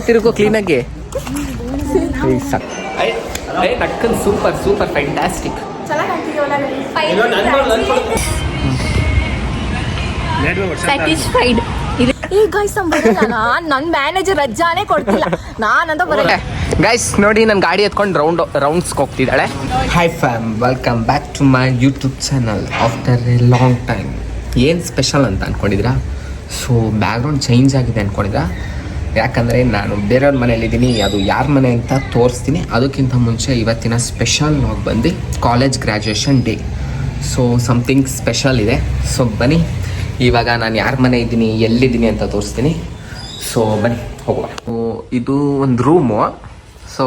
ತಿರುಗೋ ಕ್ಲೀನಾಗಿ ನಕ್ಕನ್ ಸೂಪರ್ ಸೂಪರ್ ಫ್ಯಾಂಟಾಸ್ಟಿಕ್. ಸ್ಯಾಟಿಸ್ಫೈಡ್. ನನ್ ಮ್ಯಾನೇಜರ್ ರಜಾನೇ ಕೊಡ್ತಿಲ್ಲ, ನಾನಂತ ಬರಲ್ಲ. ಗೈಸ್ ನೋಡಿ, ನನ್ನ ಗಾಡಿ ಎತ್ಕೊಂಡು ರೌಂಡ್ಸ್ಗೆ ಹೋಗ್ತಿದ್ದಾಳೆ. Hi fam, welcome back to my YouTube channel after a long time. ಏನು ಸ್ಪೆಷಲ್ ಅಂತ ಅಂದ್ಕೊಂಡಿದ್ರಾ? ಸೊ ಬ್ಯಾಕ್ಗ್ರೌಂಡ್ ಚೇಂಜ್ ಆಗಿದೆ ಅಂದ್ಕೊಂಡಿದ್ರಾ? ಯಾಕಂದರೆ ನಾನು ಬೇರೆಯವ್ರ ಮನೇಲಿದ್ದೀನಿ, ಅದು ಯಾರ ಮನೆ ಅಂತ ತೋರಿಸ್ತೀನಿ. ಅದಕ್ಕಿಂತ ಮುಂಚೆ ಇವತ್ತಿನ ಸ್ಪೆಷಲ್ ವ್ಲಾಗ್ ಬಂದು college graduation day. So something special ಇದೆ. ಸೊ ಬನ್ನಿ, ಇವಾಗ ನಾನು ಯಾರ ಮನೆ ಇದ್ದೀನಿ, ಎಲ್ಲಿದ್ದೀನಿ ಅಂತ ತೋರಿಸ್ತೀನಿ. ಸೊ ಬನ್ನಿ ಹೋಗುವ. ಇದು ಒಂದು ರೂಮು. ಸೊ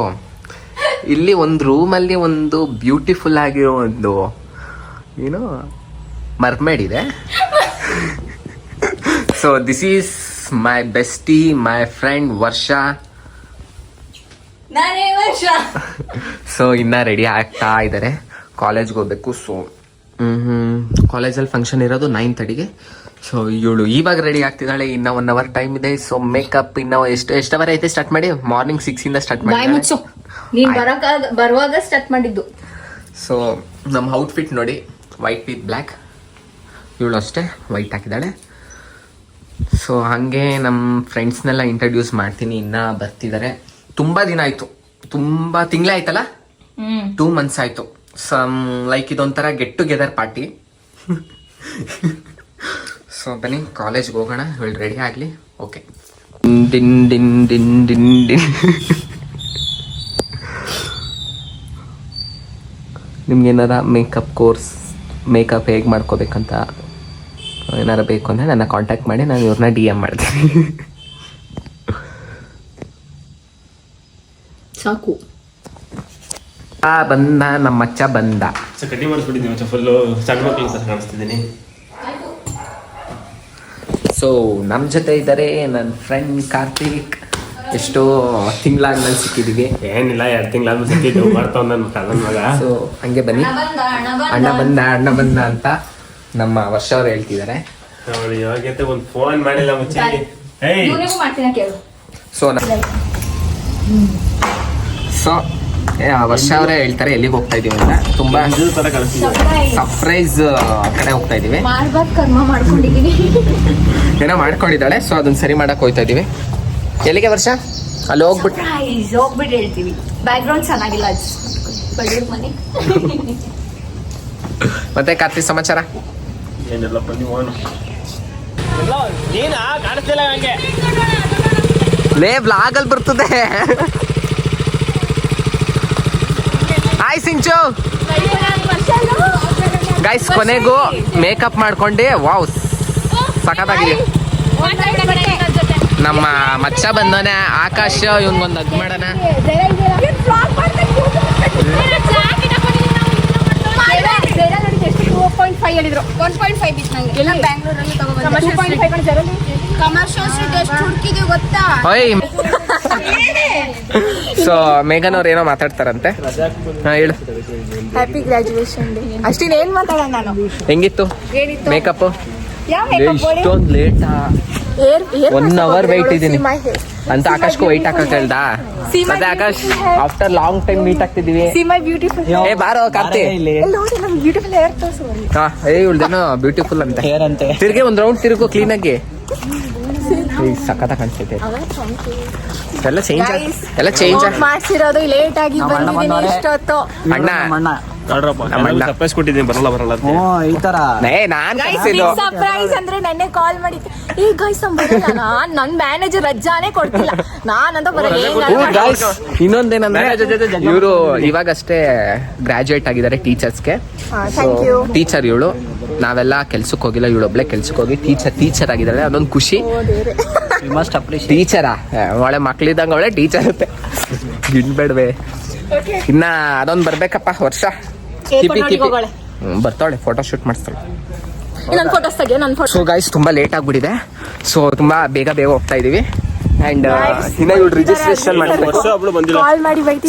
ಇಲ್ಲಿ ಒಂದು ರೂಮಲ್ಲಿ ಒಂದು ಬ್ಯೂಟಿಫುಲ್ ಆಗಿರೋ ಒಂದು ಏನು ಮರ್ಮೇಡ್ ಇದೆ. So this is my bestie, my friend ವರ್ಷ. ಸೊ ಇನ್ನ ರೆಡಿ ಆಗ್ತಾ ಇದ್ದಾರೆ, ಕಾಲೇಜ್ಗೆ ಹೋಗ್ಬೇಕು. ಸೊ ಕಾಲೇಜಲ್ಲಿ ಫಂಕ್ಷನ್ ಇರೋದು 9:30ಗೆ. ಸೊ ಇವಳು ಇವಾಗ ರೆಡಿ ಆಗ್ತಿದ್ದಾಳೆ, ಇನ್ನ 1 hour ಟೈಮ್ ಇದೆ. ಸೊ ಮೇಕಪ್ ಇನ್ನ ಎಷ್ಟು ಅವರ್ ಐತೆ ಸ್ಟಾರ್ಟ್ ಮಾಡಿ? ಮಾರ್ನಿಂಗ್ 6 ಸ್ಟಾರ್ಟ್ ಮಾಡಿ, ಬರುವಾಗ ಸ್ಟಾರ್ಟ್ ಮಾಡಿದ್ದು. ಸೊ ನಮ್ಮ ಔಟ್ಫಿಟ್ ನೋಡಿ, ವೈಟ್ ವಿತ್ ಬ್ಲ್ಯಾಕ್. ಇವಳು ಅಷ್ಟೇ ವೈಟ್ ಹಾಕಿದ್ದಾಳೆ. ಸೊ ಹಾಗೆ ನಮ್ಮ ಫ್ರೆಂಡ್ಸ್ನೆಲ್ಲ ಇಂಟ್ರಡ್ಯೂಸ್ ಮಾಡ್ತೀನಿ, ಇನ್ನ ಬರ್ತಿದ್ದಾರೆ. ತುಂಬ ದಿನ ಆಯಿತು, ತುಂಬ ತಿಂಗಳೇ ಆಯ್ತಲ್ಲ, 2 months ಆಯಿತು. ಲೈಕ್ ಇದೊಂಥರ ಗೆಟ್ ಟುಗೆದರ್ ಪಾರ್ಟಿ. ಸೊ ಬನ್ನಿ ಕಾಲೇಜ್ಗೆ ಹೋಗೋಣ, ಇವಳು ರೆಡಿ ಆಗಲಿ. ಓಕೆ. ಡಿನ್ ಡಿನ್ ಡಿನ್ ಡಿನ್ ಡಿನ್. ನಿಮ್ಗೇನಾರ ಮೇಕಪ್ ಕೋರ್ಸ್, ಮೇಕಪ್ ಹೇಗೆ ಮಾಡ್ಕೋಬೇಕಂತ ಏನಾರ ಬೇಕು ಅಂದರೆ ನನ್ನ ಕಾಂಟ್ಯಾಕ್ಟ್ ಮಾಡಿ, ನಾನು ಇವ್ರನ್ನ DM ಮಾಡ್ತೀನಿ. ಸಾಕು. ಬಂದ ನಮ್ಮ ಮಚ್ಚ ಬಂದ. ಕಟ್ಟಿ ಮಾಡಿಸ್ಬಿಟ್ಟಿದ್ದೀನಿ ಮಚ್ಚ, ಫುಲ್ಲು ಸಣ್ಣ ಮಕ್ಕಳು ಸಹ ಕಾಣಿಸ್ತಿದ್ದೀನಿ. ಸೊ ನಮ್ಮ ಜೊತೆ ಇದ್ದಾರೆ ನನ್ನ ಫ್ರೆಂಡ್ ಕಾರ್ತಿಕ್. ಎಷ್ಟೋ ತಿಂಗಳಾದ್ಮೇಲೆ ಸಿಕ್ಕಿದ್ದೀವಿ. ಏನಿಲ್ಲ, 2 ತಿಂಗಳಾದ್ಮೇಲೆ ಸಿಕ್ಕಿದ್ದು, ಮಾಡ್ತಾವ ನನ್ನ ಕಳ್ಳನ ಮಗ. ಸೊ ಹಂಗೆ ಬನ್ನಿ, ಅಣ್ಣ ಬಂದ ಅಂತ ನಮ್ಮ ವರ್ಷ ಅವ್ರು ಹೇಳ್ತಿದ್ದಾರೆ. ಅವಳು ಇವಾಗೈತೆ ಒಂದು ಫೋನ್ ಮಾಡಿಲ್ಲ ಮುಚ್ಚಿ. ಸೊ ವರ್ಷ ಅವರೇ ಹೇಳ್ತಾರೆ ಎಲ್ಲಿಗೆ ಹೋಗ್ತಾ ಇದೀವಿ ಅಂತ. ತುಂಬಾ ಸರ್ಪ್ರೈಸ್ ಕಡೆ ಹೋಗ್ತಾ ಇದೀವಿ. ಏನೋ ಮಾಡ್ಕೊಂಡಿದ್ದಾಳೆ. ಸೊ ಅದನ್ನ ಸರಿ ಮಾಡಕ್ ಹೋಗ್ತಾ ಇದೀವಿ. ಎಲ್ಲಿಗೆ ವರ್ಷ? ಅಲ್ಲಿ ಹೋಗ್ಬಿಟ್ಟು ಹೇಳ್ತೀವಿ. ಬ್ಯಾಕ್ಗ್ರೌಂಡ್ ಚೆನ್ನಾಗಿಲ್ಲ ಮತ್ತೆ ಕಾರ್ತಿ ಸಮಾಚಾರ ಏನಿಲ್ಲಪ್ಪ, ನೀವು ನೀನ ಕಾಣಿಸ್ತಿಲ್ಲ ಹಂಗೆ. ಲೇ ಬ್ಲಾಗಲ್ಲಿ ಬರ್ತದೆ. ಹಾಯ್ ಸಿಂಚು. ಗೈಸ್ ಕೊನೆಗೂ ಮೇಕಪ್ ಮಾಡ್ಕೊಂಡೆ, ವಾವ್ ಸಖತ್ತಾಗಿದೆ. ನಮ್ಮ ಮಚ್ಚ ಬಂದವನೆ ಆಕಾಶ್, ಇವನ್ಗೊಂದು ಹಗ್ ಮಾಡೋಣ. ಸೊ ಮೇಘನ್ ಅವ್ರು ಏನೋ ಮಾತಾಡ್ತಾರಂತೆ. ಹೇಳು. Happy graduation day. ಅಷ್ಟಿನ ಏನ್ ಮಾತಾಡೋಣ ನಾನು. ಹೆಂಗಿತ್ತು ಮೇಕಪ್? ಇಷ್ಟೊಂದು ಲೇಟಾ? 1 hour ವೆಯ್ಟ್ ಇದ್ದೀನಿ ಅಂತ ಆಕಾಶ್ಗೂ ವೆಯ್ಟ್ ಹಾಕಕ್ ಹೇಳ್ದ. ಮತ್ತೆ Akash after long time meet ಆಗ್ತಿದೀವಿ. ಏ ಬಾರೋ ಕಾರ್ತಿ. ಇವಳ್ದೇನೋ ಬ್ಯೂಟಿಫುಲ್ ಅಂತ ತಿರ್ಗಿ ಒಂದ್ ರೌಂಡ್ ತಿರುಗು ಕ್ಲೀನಾಗಿ. ಸಖತ್ ಕಾಣಿಸ್ತೈತೆ. ಎಲ್ಲ ಚೇಂಜ್ ಮಾಡ್ಸಿರೋದು ಲೇಟ್ ಆಗಿ ಬಂದಿದ್ದೀನಿ. ಇಷ್ಟೊತ್ತು ಅಣ್ಣ ಸರ್ಪ್ರೈಸ್ ಕೊಟ್ಟಿದ್ದೀನಿ, ಬರಲ್ಲ ಈ ತರ ನಾನ್ ಸರ್ಪ್ರೈಸ್ ಅಂದ್ರೆ ನೆನ್ನೆ ಕಾಲ್ ಮಾಡಿದ್ದೆ. ಈ ಗೈಸ್ ನನ್ ಮ್ಯಾನೇಜರ್ ರಜಾನೇ ಕೊಡ್ತಿಲ್ಲ, ನಾನಂತ ಬರಲ್ಲ. ಇನ್ನೊಂದೇನಂದ್ರೆ ಇವರು ಇವಾಗಷ್ಟೇ ಗ್ರಾಜುಯೇಟ್ ಆಗಿದ್ದಾರೆ ಟೀಚರ್ಸ್ಗೆ. ಟೀಚರ್ ಇವಳು, ನಾವೆಲ್ಲ ಕೆಲ್ಸಕ್ಕೆ ಹೋಗಿಲ್ಲ, ಇವಳೊಬ್ಳೆ ಕೆಲ್ಸಕ್ಕೆ ಹೋಗಿ ಟೀಚರ್ ಆಗಿದ್ದಾಳೆ. ಅದೊಂದು ಖುಷಿ. ಟೀಚರಾ ಒಳ್ಳೆ ಮಕ್ಳಿದ್ದಂಗ ಒಳ್ಳೆ ಟೀಚರ್ ಇರುತ್ತೆ. ಗಿಡ್ಬೇಡ್ವೆ. ಇನ್ನ ಅದೊಂದು ಬರ್ಬೇಕಪ್ಪ ವರ್ಷ. ಬರ್ತಾಳೆ, ಫೋಟೋ ಶೂಟ್ ಮಾಡಿಸ್ತಾಳೆ. ಸೊ ಗೈಸ್ ತುಂಬಾ ಲೇಟ್ ಆಗ್ಬಿಟ್ಟಿದೆ. ಸೊ ತುಂಬಾ ಬೇಗ ಹೋಗ್ತಾ ಇದೀವಿ. ಅಂಡ್ ಇನ್ನ ಇವಳು ರಿಜಿಸ್ಟ್ರೇಷನ್ ಮಾಡ್ಬೇಕು.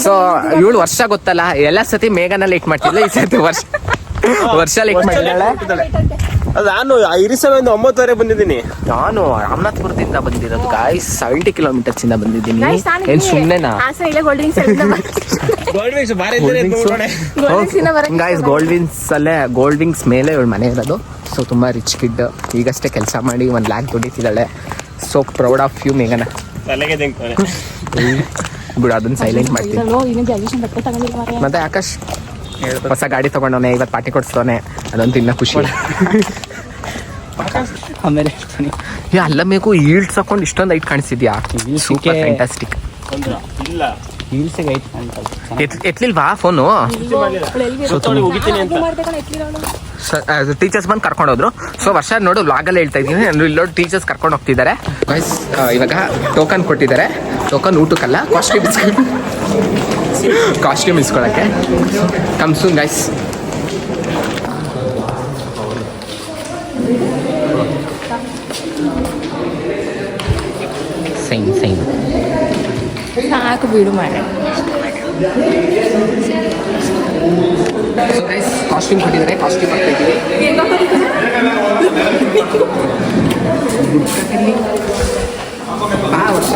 ಸೊ ಇವಳು ವರ್ಷ ಗೊತ್ತಲ್ಲ, ಎಲ್ಲ ಸತಿ ಮೇಘನ ಲೇಟ್ ಮಾಡ್ತಿದ್ಲ, ಈ ಸತಿ ವರ್ಷ ಲೇಟ್ ಮಾಡಿದ್ದಾಳೆ. ಅದು ನಾನು ಇರಿಸವೆಂದು 9:30 ಬಂದಿದ್ದೀನಿ. ನಾನು ರಾಮನಾಥ್ಪುರದಿಂದ ಬಂದಿರೋದು ಗಾಯ್ಸ್, 70 ಕಿಲೋಮೀಟರ್ಸ್ ಇಂದ ಬಂದಿದ್ದೀನಿ. Guys, ನಾನು ಏನ್ ಸುಮ್ಮನೆನಾ? ಇಲ್ಲೇ gold drinks guys gold wings ಅಲ್ಲೇ, ಗೋಲ್ಡ್ ವಿಂಗ್ಸ್ ಮೇಲೆ ಇವಳು ಮನೆ ಇರೋದು. ಸೊ ತುಂಬಾ ರಿಚ್ ಕಿಡ್, ಈಗಷ್ಟೇ ಕೆಲಸ ಮಾಡಿ 1 lakh ದುಡಿತಿದ್ದಾಳೆ. ಸೊ ಪ್ರೌಡ್ ಆಫ್ ಯು ಮೇಘನ. ತಲೆಗೆ ತೆಗ್ತಾನೆ ಬಿಡು, ಅದನ್ನ ಸೈಲೆಂಟ್ ಮಾಡ್ತೀನಿ. ಮತ್ತೆ ಆಕಾಶ್ ಹೊಸ ಗಾಡಿ ತಗೊಂಡವನೆ, ಇವತ್ತು ಪಾರ್ಟಿ ಕೊಡ್ಸೋನೆ, ಅದಂತೂ ಇನ್ನ ಖುಷಿ. ಆಮೇಲೆ ಅಲ್ಲ ಮೇಕು ಈಲ್ಡ್ಸ್ ಹಾಕೊಂಡು ಇಷ್ಟೊಂದು ಐಟ್ ಕಾಣಿಸಿದ್ಯಾ? Super fantastic. ಇಲ್ಲ ಹೀಲ್ಸಿಗೆ ಐಟ್ ಕಾಣ್ತದೆ. ಎತ್ಲಿಲ್ವಾ ಫೋನು? ಹೋಗಿದ್ದೀನಿ ಅಂತ ಟೀಚರ್ಸ್ ಬಂದು ಕರ್ಕೊಂಡು ಹೋದ್ರು. ಸೊ ವರ್ಷ ನೋಡು ವ್ಲಾಗಲ್ಲಿ ಹೇಳ್ತಾ ಇದ್ದೀನಿ, ಇಲ್ಲೋಡು ಟೀಚರ್ಸ್ ಕರ್ಕೊಂಡು ಹೋಗ್ತಿದ್ದಾರೆ. ಗೈಸ್ ಇವಾಗ ಟೋಕನ್ ಕೊಟ್ಟಿದ್ದಾರೆ. ಟೋಕನ್ ಊಟಕ್ಕಲ್ಲ, ಕಾಸ್ಟ್ಯೂಮ್ ಇಸ್ಕೊಳಕ್ಕೆ. Come soon guys. ಸೈನ್ ಸಾಕು ಬಿಡು ಮಾಡಿ. ಸೊ ಗೈಸ್ ಕಾಸ್ಟ್ಯೂಮ್ ಕೊಟ್ಟಿದ್ದಾರೆ, ಕಾಸ್ಟ್ಯೂಮ್ ಹಾಕ್ತಾ ಇದ್ದೀವಿ. ಬಾ ವರ್ಷ.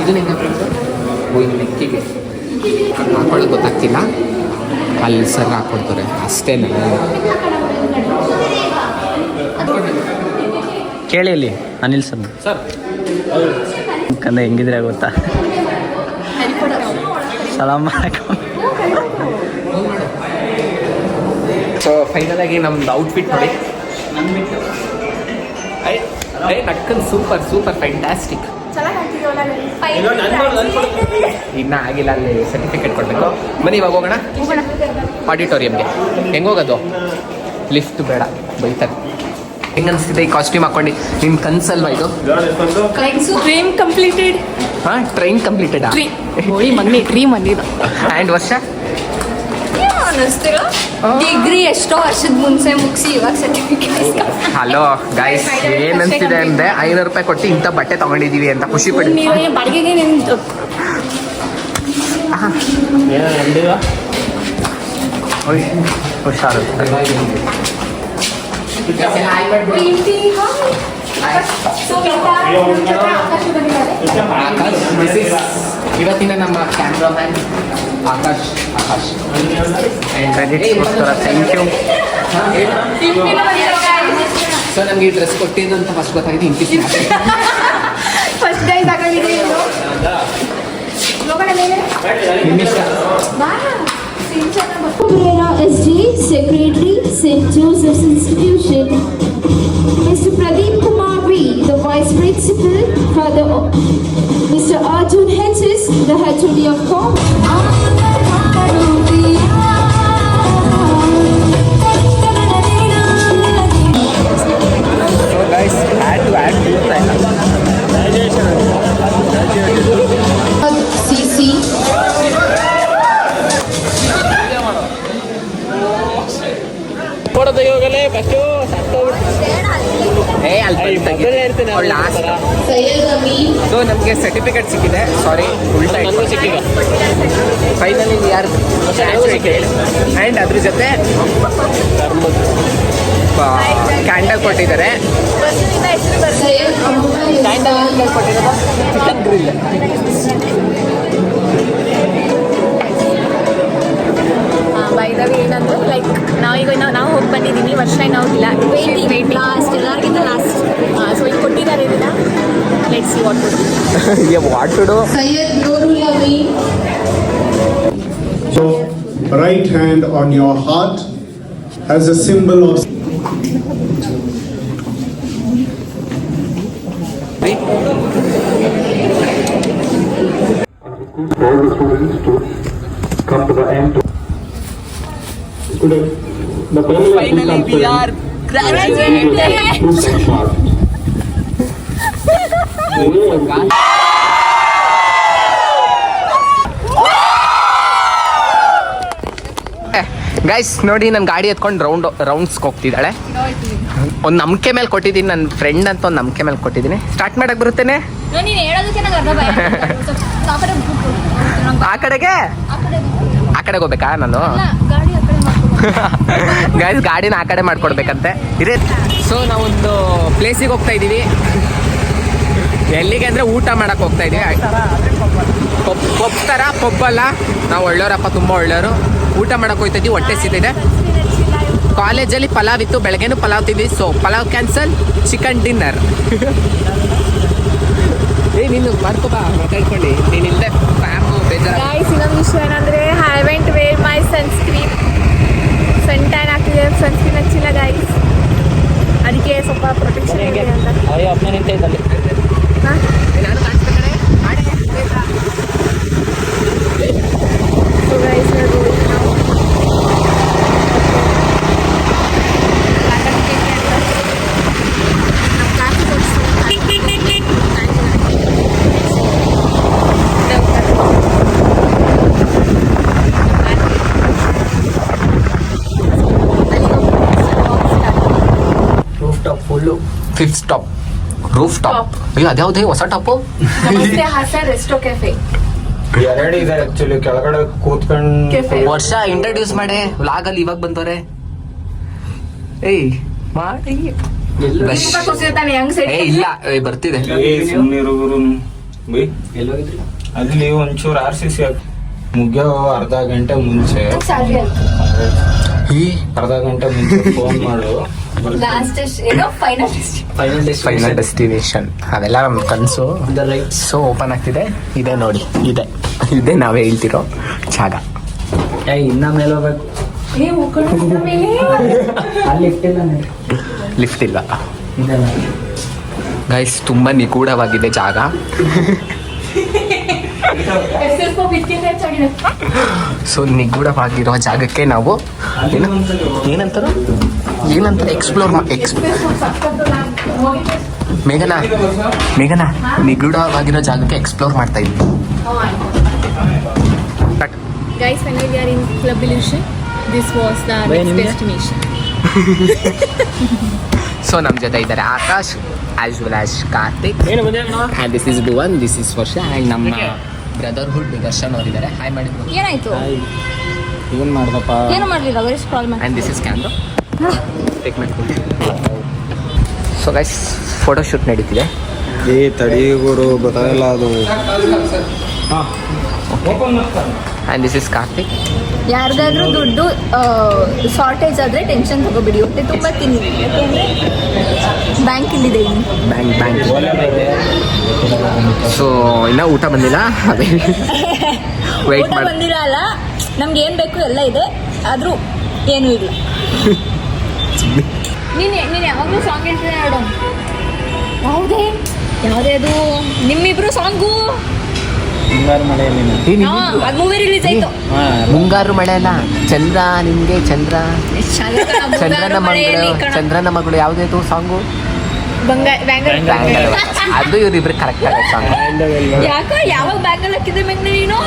ಇದು ನಿಂಗೆ ನೆಕ್ಕಿಗೆ ಹಾಕೊಳ್ಳೋದು ಗೊತ್ತಾಗ್ತಿಲ್ಲ, ಅಲ್ಲಿ ಸರ್ ಹಾಕೊಡ್ತಾರೆ ಅಷ್ಟೇ. ಕೇಳಿ ಇಲ್ಲಿ ಅನಿಲ್ ಸರ್ ಕಂದ ಹೆಂಗಿದ್ರೆ ಗೊತ್ತಾ? ಸಲಾಮ್ ಅಲೈಕುಮ್. ಸೊ ಫೈನಲ್ ಆಗಿ ನಮ್ದು ಔಟ್ಫಿಟ್ ನೋಡಿ. ನಕ್ಕನ್ ಸೂಪರ್ ಫ್ಯಾಂಟಾಸ್ಟಿಕ್. ಇನ್ನ ಆಗಿಲ್ಲ, ಅಲ್ಲಿ ಸರ್ಟಿಫಿಕೇಟ್ ಕೊಡಬೇಕು. ಬನ್ನಿ ಇವಾಗ ಹೋಗೋಣ ಆಡಿಟೋರಿಯಂಗೆ. ಹೆಂಗೆ ಹೋಗೋದು? ಲಿಫ್ಟ್ ಬೇಡ, ಬೈತಾರೆ. ಹೆಂಗೆ ಅನಿಸ್ತಿದೆ ಈ ಕಾಸ್ಟ್ಯೂಮ್ ಹಾಕೊಂಡು? ನಿನ್ನ ಕನ್ಸಲ್ವಾ ಇದು? Dream completed. ಹಾಂ, ಟ್ರೈನ್ ಕಂಪ್ಲೀಟೆಡಾ? ಡ್ರೀಮ್ ಅಂದಿದ್ದು. ಆ್ಯಂಡ್ ವರ್ಷ ಅನ್ನಿಸ್ತಿರೋ ಡಿಗ್ರಿ ಎಷ್ಟೋ ವರ್ಷದ ಮುಂಚೆ ಮುಗಿಸಿ ಇವಾಗ ಸರ್ಟಿಫಿಕೇಟ್. ಹಲೋ ಗೈಸ್, ಏನ್ ಅನ್ಸಿದೆ ಅಂದ್ರೆ 500 ರೂಪಾಯಿ ಕೊಟ್ಟು ಇಂಥ ಬಟ್ಟೆ ತಗೊಂಡಿದೀವಿ ಅಂತ ಖುಷಿ ಪಡಿ. ಬಾಡಿಗೆಗೆ ನಿಂತು ಹುಷಾರು. ಇವತ್ತಿನ ನಮ್ಮ ಕ್ಯಾಮ್ರಾಮ್ಯಾನ್ ಆಕಾಶ್. ಕ್ರೆಡಿಟ್ಸ್ಗೋಸ್ಕರ ಥ್ಯಾಂಕ್ ಯು. ಸೊ ನಮ್ಗೆ ಈ ಡ್ರೆಸ್ ಕೊಟ್ಟಿದ್ದು ಅಂತ ಫಸ್ಟ್ ಗೊತ್ತಾಗಿದೆ. ಇಂತಿ ಫಸ್ಟ್ ಟೈಮ್ ತಗೊಂಡಿದ್ದೀನಿ. SD Secretary, St. Joseph's Institution. Mr. Pradeep Kumar B, the Vice Principal, Father Mr. Arjun Hensis, the HOD of Commerce. So guys, add CC. Sayyid Amin. So ನಮಗೆ certificate ಸಿಕ್ಕಿದೆ. ಸಾರಿ, ಉಲ್ಟಾ ಸಿಕ್ಕಿದೆ. Finally ಯಾರು and ಅದ್ರ ಜೊತೆ candle ಕೊಟ್ಟಿದ್ದಾರೆ. Sayyid candle ಕೊಟ್ಟಿರೋದು chicken grill. By the way ಏನಂದ್ರೆ ಲೈಕ್ ನಾವು ಹೋಗಿ ಬಂದಿದ್ದೀವಿ. ವರ್ಷ ನಾವು ಇಲ್ಲ ವೇಟ್ ಲಾಸ್ಟ್ ಎಲ್ಲರಿಗಿಂತ ಲಾಸ್ಟ್. ಸೊ ಈಗ ಕೊಟ್ಟಿದ್ದಾರೆ ಇದನ್ನ. Let's see what to do. Sayyid Nurul Amin. So, right hand on your heart as a symbol of all the students to come to the end. Students, the finally we are graduated. Guys ನೋಡಿ, ನನ್ನ ಗಾಡಿ ಎತ್ಕೊಂಡು ರೌಂಡ್ಸ್ಗೆ ಹೋಗ್ತಿದ್ದಾಳೆ. ಒಂದು ನಂಬಿಕೆ ಮೇಲೆ ಕೊಟ್ಟಿದ್ದೀನಿ, ನನ್ನ ಫ್ರೆಂಡ್ ಅಂತ ಒಂದು ನಂಬಿಕೆ ಮೇಲೆ ಕೊಟ್ಟಿದ್ದೀನಿ. ಸ್ಟಾರ್ಟ್ ಮಾಡಕ್ಕೆ ಬರುತ್ತೇನೆ? ನೀನು ಹೇಳೋದಕ್ಕೆ ನಂಗೆ ಅರ್ಧ ಭಯ. ಆ ಕಡೆ ಬಿಟ್ಟು. ಆ ಕಡೆಗೆ ಆ ಕಡೆಗೆ ಹೋಗ್ಬೇಕಾ ನಾನು? ಗಾಡಿ ಆ ಕಡೆ ಮಾಡ್ಕೊಂಡು ಗೈಸ್ ಗಾಡಿನ ಆ ಕಡೆ ಮಾಡ್ಕೊಡ್ಬೇಕಂತೆ ಇರೇ. ಸೊ ನಾವೊಂದು ಪ್ಲೇಸಿಗೆ ಹೋಗ್ತಾ ಇದ್ದೀವಿ. ಎಲ್ಲಿಗೆ ಅಂದರೆ ಊಟ ಮಾಡಕ್ಕೆ ಹೋಗ್ತಾ ಇದ್ದೀವಿ. ಪಬ್ ಥರ ಪಬ್ ಅಲ್ಲ, ನಾವು ಒಳ್ಳೆಯವರಪ್ಪ, ತುಂಬ ಒಳ್ಳೆಯವರು. ಊಟ ಮಾಡಕ್ಕೆ ಹೋಗ್ತಾ ಇದ್ದೀವಿ, ಹೊಟ್ಟೆ ಸಿದ್ದಿದೆ. ಕಾಲೇಜಲ್ಲಿ ಪಲಾವ್ ಇತ್ತು, ಬೆಳಗ್ಗೆನೂ ಪಲಾವ್ ತಿಂದ್ವಿ. So pulao cancel, chicken dinner. ನೀನು ಮಾಡ್ಕೋಬಾ ಮಾತಾಡ್ಕೊಳ್ಳಿ, ನೀನು ಇಲ್ಲದೆ ಫ್ಯಾಮು ಬೇಜಾರ. ಗೈಸ್ ಇನ್ನೊಂದು ವಿಷಯ ಏನಂದರೆ ಹ್ಯಾವೆಂಟ್ ವೇರ್ ಮೈ ಸನ್ಸ್ಕ್ರೀನ್. ಸನ್ ಟ್ಯಾನ್ ಆಗ್ತಿದೆ, ಸನ್ಸ್ಕ್ರೀನ್ ಹಚ್ಚಿಲ್ಲ ಗೈಸ್, ಅದಕ್ಕೆ ಸ್ವಲ್ಪ ಪ್ರೊಟೆಕ್ಷನ್ ಇದೆ ಅಂತ. ಹಾಂ ನಾನು ಕಾಣಿಸ್ಬೇಕಾರೆ ಸೊ ಗೈಸ್ ನಾವು ಫಿಫ್ತ್ ಸ್ಟಾಪ್ ರೂಫ್ ಟಾಪ್. ಅಯ್ಯೋ ಅದ್ಯಾವುದೇ ಹೊಸ ಟಾಪು? ನಮಸ್ತೆ ಹಾಸನ್ ರೆಸ್ಟೋ ಕೆಫೆ. ಎರಡಿದೆ ಆಕ್ಚುಲಿ, ಕೆಳಗಡೆ ಕೂತ್ಕೊಂಡು ವರ್ಷ ಇಂಟ್ರೊಡ್ಯೂಸ್ ಮಾಡಿ ವ್ಲಾಗಲ್ಲಿ ಇವಾಗ ಬಂದವ್ರೆ. ಏಯ್ ಮಾಡಿ ಕೂತಿರ್ತಾನೆ ಹೆಂಗ್ ಸೆಟ್. ಇಲ್ಲ ಬರ್ತಿದೆ. ಅಲ್ಲಿ ಒಂಚೂರು RCC ಮುಗಿಯೋ ಅರ್ಧ ಗಂಟೆ ಮುಂಚೆ ಅರ್ಧ ಗಂಟೆ ಮುಂಚೆ ಫೋನ್ ಮಾಡು. ಲಾಸ್ಟ್ ಏನೋ ಫೈನಲ್ ಡೆಸ್ಟಿನೇಷನ್ ಅದೆಲ್ಲ ನಮ್ಮ ಕನಸು. ಸೊ ಓಪನ್ ಆಗ್ತಿದೆ. ಇದೆ ನೋಡಿ, ಇದೆ ನಾವೇ ಹೇಳ್ತಿರೋ ಜಾಗ. ಇನ್ನ ಮೇಲೆ ಹೋಗ್ಬೇಕು. ಲಿಫ್ಟ್ ಇಲ್ಲ ಗೈಸ್, ತುಂಬ ನಿಗೂಢವಾಗಿದೆ ಜಾಗ. ಸೊ ನಿಗೂಢವಾಗಿರೋ ಜಾಗಕ್ಕೆ ನಾವು ಏನಂತಾರೆ ಎಕ್ಸ್ಪ್ಲೋರ್ ಮೇಘನಾ ನಿಗೂಢವಾಗಿರೋ ಜಾಗಕ್ಕೆ ಎಕ್ಸ್ಪ್ಲೋರ್ ಮಾಡ್ತಾ ಇದ್ವಿ. Guys, finally we are in Club Illusion. This was the next destination. So ನಮ್ಮ ಜೊತೆ ಇದ್ದಾರೆ Akash as well as Karthik, and this is Bhuvan, this is ವರ್ಷ, ಆ್ಯಂಡ್ ನಮ್ಮ ಬ್ರದರ್ಹುಡ್ ದರ್ಶನ್ ಅವರಿದ್ದಾರೆ. ಹಾಯ್ ಮಾಡಿದ್ರು. ಏನಾಯ್ತು? ಏನ್ ಮಾಡ್ದಪ್ಪ? ಏನು ಮಾಡಲಿಲ್ಲ, ಬರೀ ಸ್ಕ್ರಾಲ್ ಮಾಡಿ. And this is camera take my phone. So guys photo shoot ನಡೀತಿದೆ. ತಡಿ ಗುರು, ಗೊತ್ತಾಗಲ್ಲ ಅದು. And this is Karthik. ಯಾರಿಗಾದ್ರೂ ದುಡ್ಡು ಶಾರ್ಟೇಜ್ ಆದರೆ ಟೆನ್ಷನ್ ತಗೋಬೇಡಿ, ಹೊಟ್ಟೆ ತುಂಬ ತಿನ್ನಿ, ಯಾಕೆಂದರೆ ಬ್ಯಾಂಕ್ ಇಲ್ಲಿದೆ. ಬ್ಯಾಂಕ್ ಸೊ ಇನ್ನೂ ಊಟ ಬಂದಿಲ್ಲ, ಅದೇ ವೆಯ್ಟ್ ಊಟ ಮಾಡಿ. ಬಂದಿಲ್ಲ ಅಲ್ಲ, ನಮ್ಗೆ ಏನು ಬೇಕು ಎಲ್ಲ ಇದೆ, ಆದರೂ ಏನೂ ಇಲ್ಲ. ನೀನು ಯಾವಾಗಲೂ ಸಾಂಗ್ ಹೇಳ್ತೀನಿ ನೋಡು. ಯಾವುದೇ ಅದು ನಿಮ್ಮಿಬ್ರು ಸಾಂಗು ಅದು ಮೂವಿ ರಿಲೀಸ್ ಆಯ್ತು. ಮುಂಗಾರು ಮಳೆ ಅಲ್ಲ, ಚಂದ್ರ ನಿಮ್ಗೆ ಚಂದ್ರ, ಚಂದ್ರನ ಮಗಳು ಯಾವುದೇ ಸಾಂಗು? ಅದು ಇವ್ರಿಬ್ರು ಕರೆಕ್ಟ್ ಆಗ ಸಾಂಗ್. ಯಾಕ ಯಾವಾಗ ಬ್ಯಾಂಗಲ್ಲಿ ಹಾಕಿದ್ರೆ ಮ್ಯಾಗ ನೀನು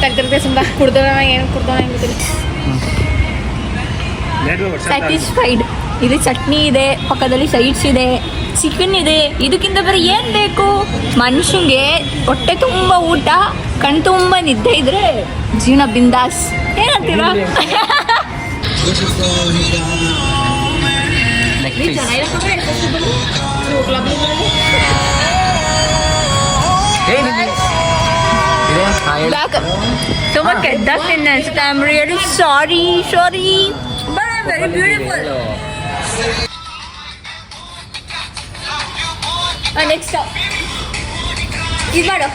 ತಗ್ದಿರ್ತೆ ಸುಮ್ಮ ಕುಡ್ದವ ಏನು ಕುಡ್ದವ ಸ್ಯಾಟಿಸ್ಫೈಡ್. ಇದು ಚಟ್ನಿ ಇದೆ, ಪಕ್ಕದಲ್ಲಿ ಸೈಡ್ಸ್ ಇದೆ, ಚಿಕನ್ ಇದೆ, ಇದಕ್ಕಿಂತ ಬೇರೆ ಏನು ಬೇಕು? ಮನುಷ್ಯಂಗೆ ಹೊಟ್ಟೆ ತುಂಬ ಊಟ, ಕಣ್ ತುಂಬ ನಿದ್ದೆ ಇದ್ರೆ ಜೀವನ ಬಿಂದಾಸ್. ಏನಂತೀರಾ? ತುಂಬ ಕೆದ್ದಾಗ್ತೀನಿ ಅನ್ಸುತ್ತೆ. I am really sorry but I am very beautiful. Next ಇದು ಮಾಡು.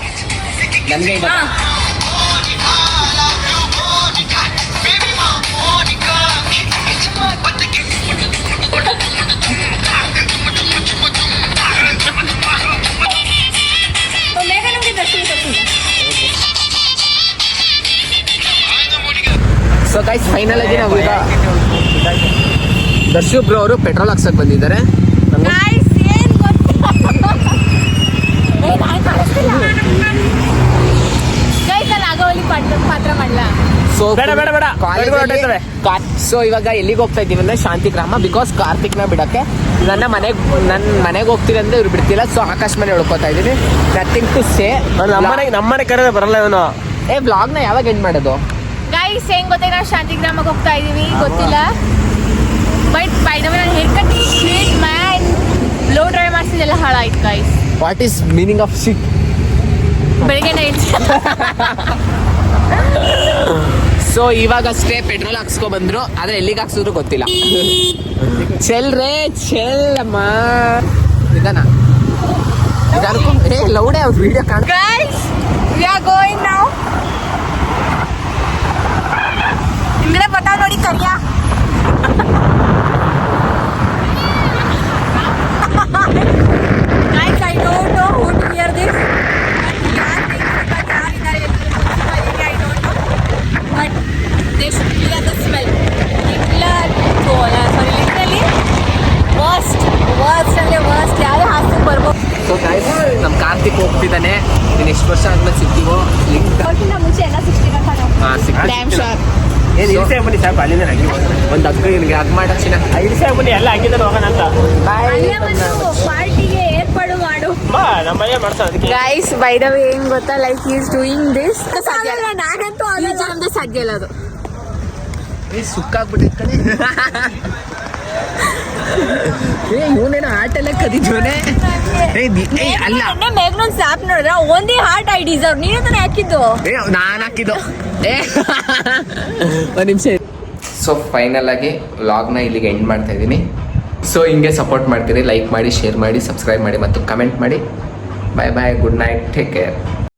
ಹಾಂ ಬೇಗ ನಮಗೆ ದರ್ಶನ ಕೊಡ್ತೀನಿ. ಸೊ ಗೈಸ್ ಫೈನಲ್ ಆಗಿ ನಾವು ಈಗ ದರ್ಶು ಬ್ರೋ ಅವರು ಪೆಟ್ರೋಲ್ ಹಾಕ್ಸಕ್ ಬಂದಿದ್ದಾರೆ. ಗೈಸ್ ನಾನು ಆಗೋಲಿ ಪಾತ್ರ ಮಾಡಲ. ಸೊ ಬೇಡ, ಬೇಡ, ಬೇಡ. ಗಾಡಿಗಳು ಹೊರ್ಟೋಯ್ತವೆ. ಸೊ ಇವಾಗ ಎಲ್ಲಿಗೆ ಹೋಗ್ತಾ ಇದ್ದೀವಿ ಅಂದ್ರೆ ಶಾಂತಿಗ್ರಾಮ. ಬಿಕಾಸ್ ಕಾರ್ತಿಕ್ನ ಬಿಡಕ್ಕೆ ನನ್ನ ಮನೆಗೆ ಹೋಗ್ತೀನಿ ಅಂದ್ರೆ ಇವ್ರು ಬಿಡ್ತಿಲ್ಲ. ಸೊ ಆಕಾಶ್ ಮನೆ ಉಳ್ಕೊತಾ ಇದ್ದೀನಿ. Nothing to say. ನಮ್ಮನೆ ಕರೆದ್ರೆ ಬರಲ್ಲ ಇವನು. ವ್ಲಾಗ್ನ ಯಾವಾಗ ಎಂಡ್ ಮಾಡೋದು? ಗೈಸ್ ಹೆಂಗ್ ಗೊತ್ತೇ ನಾವು ಶಾಂತಿಗ್ರಾಮಕ್ಕೆ ಹೋಗ್ತಾ ಇದೀವಿ ಗೊತ್ತಿಲ್ಲ. ಬಟ್ ಬೈ ದ ವೇ ನಾನು hair cut straight man low drive ಮಾಡಿಸಿದೆಲ್ಲ ಹಾಳಾಯ್ತು guys. What is meaning of sit? ಬೆಳಿಗ್ಗೆ ನೈಟ್ ಸೊ ಇವಾಗಷ್ಟೇ ಪೆಟ್ರೋಲ್ ಹಾಕ್ಸ್ಕೊ ಬಂದ್ರು. ಆದ್ರೆ ಎಲ್ಲಿಗೆ ಹಾಕ್ಸಿದ್ರು ಗೊತ್ತಿಲ್ಲ. ಚೆಲ್ ಅಮ್ಮ ಇದನ್ನ ಲೌಡೆ ಅವ್ರ ವಿಡಿಯೋ ಕಾಣ. Guys we are going now. ಹಿಂಗಡೆ ಬತ್ತಾವ ನೋಡಿ ಕರಿಯಾ. Guys, I don't know who to hear this. I don't know. But they should clear the smell. Literally worst ಅಂದ್ರೆ worst. ಯಾರೇ ಹಾಸ್ಟೆಲ್ ಬರ್ಬೋದು. ಸೊ ಗೈಸ್ ನಮ್ಮ ಕಾರ್ತಿಕ್ ಹೋಗ್ತಿದ್ದಾನೆ. ನೀನು ಎಷ್ಟು ವರ್ಷ ಆದ್ಮೇಲೆ ಸಿಗ್ತೀವೋ ಮುಂಚೆ ಎಲ್ಲ 16 ಡ್ಯಾಮ್ ಶಾರ್. ಏನು ಇರಿಸೇ ಬನ್ನಿ ಸಾಕು, ಅಲ್ಲಿಂದ ಒಂದು ಹಗ್ಗ ನಿನಗೆ ಹಗ್ ಮಾಡಕ್ಷಣ ಇರಿಸೇ ಬನ್ನಿ, ಎಲ್ಲ ಹಂಗಿದ್ರೆ ಹೋಗೋಣ ಅಂತ. ಪಾರ್ಟಿಗೆ ಏರ್ಪಾಡು ಮಾಡು. ಬಾ ನಮ್ಮಯ್ಯ ಮಾಡ್ತಾನೆ ಅದಕ್ಕೆ. ಗೈಸ್ ಬೈ ದ ವೇ ಏನ್ ಗೊತ್ತಾ, like he is doing this. ನಾನಂತೂ ಆಗಲ್ಲ, ಸಾಧ್ಯ ಇಲ್ಲ ಅದು. ಸುಕ್ಕಾಗ್ಬಿಟ್ಟಿದ್ ಕಣೆ. ಇವನೇನು ಆಟ ಎಲ್ಲ ಕದಿದ್ವನೆ. ಅಲ್ಲ ಮೇಘನೊಂದು ಸ್ಯಾಪ್ ನೋಡಿದ್ರೆ ಒಂದೇ ಹಾರ್ಟ್ ಐ ಡಿಸರ್ವ್. ನೀನೇ ತಾನೇ ಹಾಕಿದ್ದು. ನಾನು ಹಾಕಿದ್ದು. ಒಂದು ನಿಮಿಷ. ಸೊ ಫೈನಲ್ ಆಗಿ ವ್ಲಾಗ್ನ ಇಲ್ಲಿಗೆ ಎಂಡ್ ಮಾಡ್ತಾ ಇದ್ದೀನಿ. ಸೊ ಹಿಂಗೆ ಸಪೋರ್ಟ್ ಮಾಡ್ತೀರಿ. ಲೈಕ್ ಮಾಡಿ, ಶೇರ್ ಮಾಡಿ, ಸಬ್ಸ್ಕ್ರೈಬ್ ಮಾಡಿ ಮತ್ತು ಕಮೆಂಟ್ ಮಾಡಿ. ಬಾಯ್ ಬಾಯ್, ಗುಡ್ ನೈಟ್, ಟೇಕ್ ಕೇರ್.